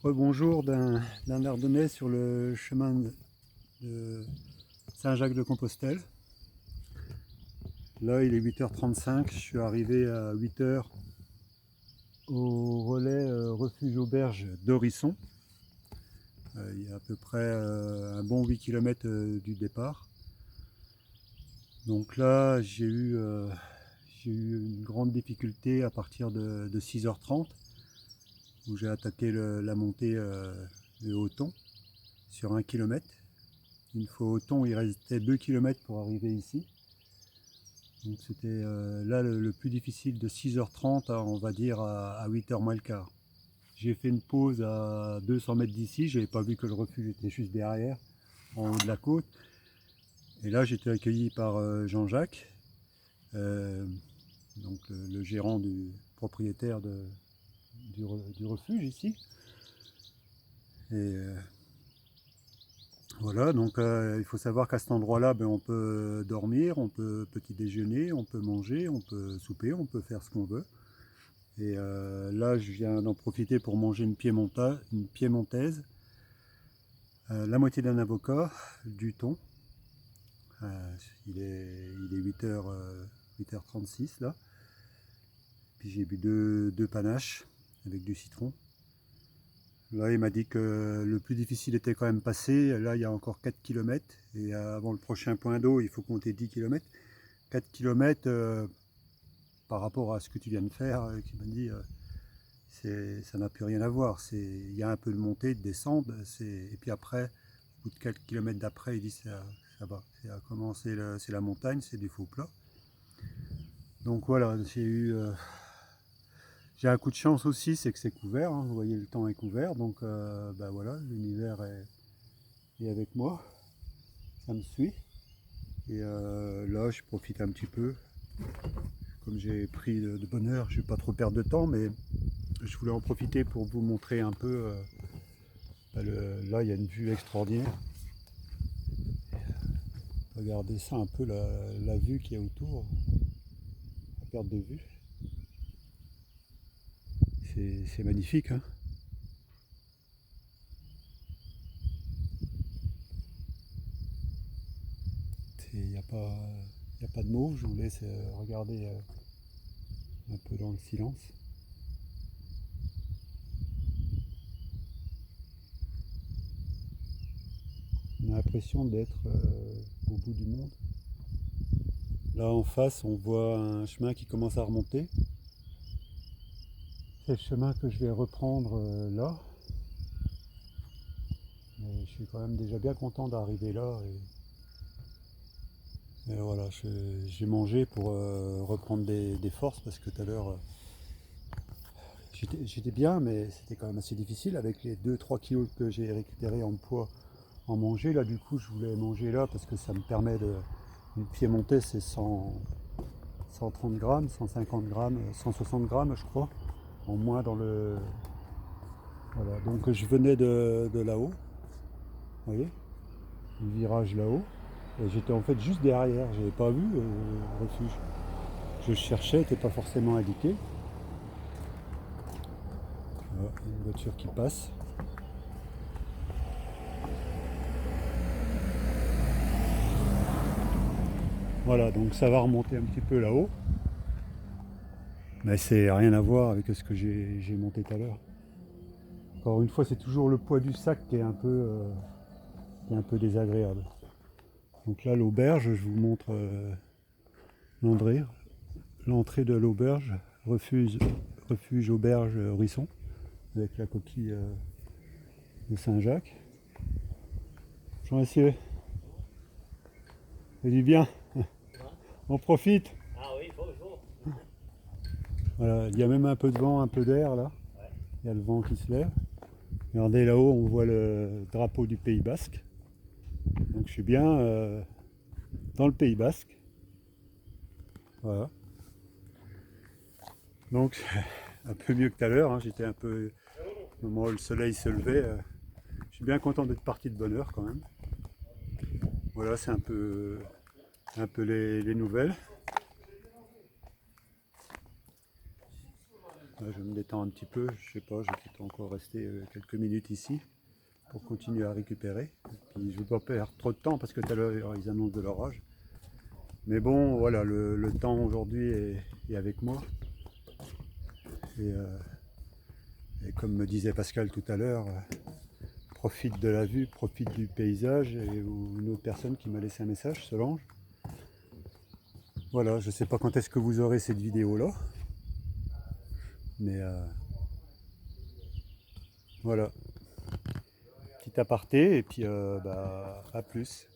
Rebonjour d'un Ardennais sur le chemin de Saint-Jacques-de-Compostelle. Là, il est 8h35, je suis arrivé à 8h au relais refuge auberge d'Orisson. Il y a à peu près un bon 8 km du départ. Donc là, j'ai eu une grande difficulté à partir de 6h30, où j'ai attaqué la montée de Hoton sur 1 km. Une fois au Hoton, il restait 2 km pour arriver ici. Donc c'était là le plus difficile, de 6h30 à, on va dire, à 8h moins le quart. J'ai fait une pause à 200 mètres d'ici, je n'avais pas vu que le refuge était juste derrière, en haut de la côte. Et là j'étais accueilli par Jean-Jacques, donc le gérant propriétaire du refuge ici. Et voilà, donc il faut savoir qu'à cet endroit-là, on peut dormir, on peut petit déjeuner, on peut manger, on peut souper, on peut faire ce qu'on veut. Et là, je viens d'en profiter pour manger une piémontaise, la moitié d'un avocat, du thon. Il est 8h36 là. Puis j'ai bu deux panaches avec du citron. Là, il m'a dit que le plus difficile était quand même passé. Là, il y a encore 4 km. Et avant le prochain point d'eau, il faut compter 10 km. 4 km par rapport à ce que tu viens de faire, qui m'a dit, ça n'a plus rien à voir. Il y a un peu de montée, de descente. Et puis après, au bout de 4 km d'après, il dit ça va. C'est la montagne, c'est du faux plat. Donc voilà, j'ai un coup de chance aussi, c'est que c'est couvert, hein. Vous voyez, le temps est couvert, donc voilà, l'univers est avec moi, ça me suit. Et là, je profite un petit peu. Comme j'ai pris de bonne heure, je ne vais pas trop perdre de temps, mais je voulais en profiter pour vous montrer un peu. Là, il y a une vue extraordinaire. Regardez ça un peu, la vue qu'il y a autour, à perte de vue. C'est magnifique, hein. Il n'y a pas de mots, je vous laisse regarder un peu dans le silence. On a l'impression d'être au bout du monde. Là en face, on voit un chemin qui commence à remonter. C'est le chemin que je vais reprendre là. Mais je suis quand même déjà bien content d'arriver là. Et voilà, j'ai mangé pour reprendre des forces, parce que tout à l'heure, j'étais bien, mais c'était quand même assez difficile avec les 2-3 kilos que j'ai récupérés en poids en manger. Là, du coup, je voulais manger là parce que ça me permet de. Une piémontaise, c'est 130 grammes, 150 grammes, 160 grammes, je crois, en moins dans le. Voilà, donc je venais de là-haut, vous voyez, du virage là-haut, et j'étais en fait juste derrière, j'avais pas vu le refuge. Je cherchais, n'était pas forcément indiqué. Voilà, une voiture qui passe. Voilà, donc ça va remonter un petit peu là-haut. Mais c'est rien à voir avec ce que j'ai monté tout à l'heure. Encore une fois, c'est toujours le poids du sac qui est un peu désagréable. Donc là, l'auberge, je vous montre l'entrée de l'auberge, refuge auberge Risson, avec la coquille de Saint-Jacques. Bonjour messieurs, c'est du bien, on profite. Ah oui, bonjour. Voilà, il y a même un peu de vent, un peu d'air là. Il y a le vent qui se lève. Regardez là-haut, on voit le drapeau du Pays Basque. Donc je suis bien dans le Pays Basque. Voilà. Donc un peu mieux que tout à l'heure, hein. J'étais un peu au moment où le soleil se levait. Je suis bien content d'être parti de bonne heure quand même. Voilà, c'est un peu les nouvelles. Là, je me détends un petit peu, je sais pas, je vais peut-être encore rester quelques minutes ici pour continuer à récupérer. Puis, je ne veux pas perdre trop de temps parce que tout à l'heure ils annoncent de l'orage. Mais bon, voilà, le temps aujourd'hui est avec moi. Et, et comme me disait Pascal tout à l'heure, profite de la vue, profite du paysage. Ou une autre personne qui m'a laissé un message, Solange. Voilà, je ne sais pas quand est-ce que vous aurez cette vidéo-là. Mais voilà, petit aparté et puis à plus.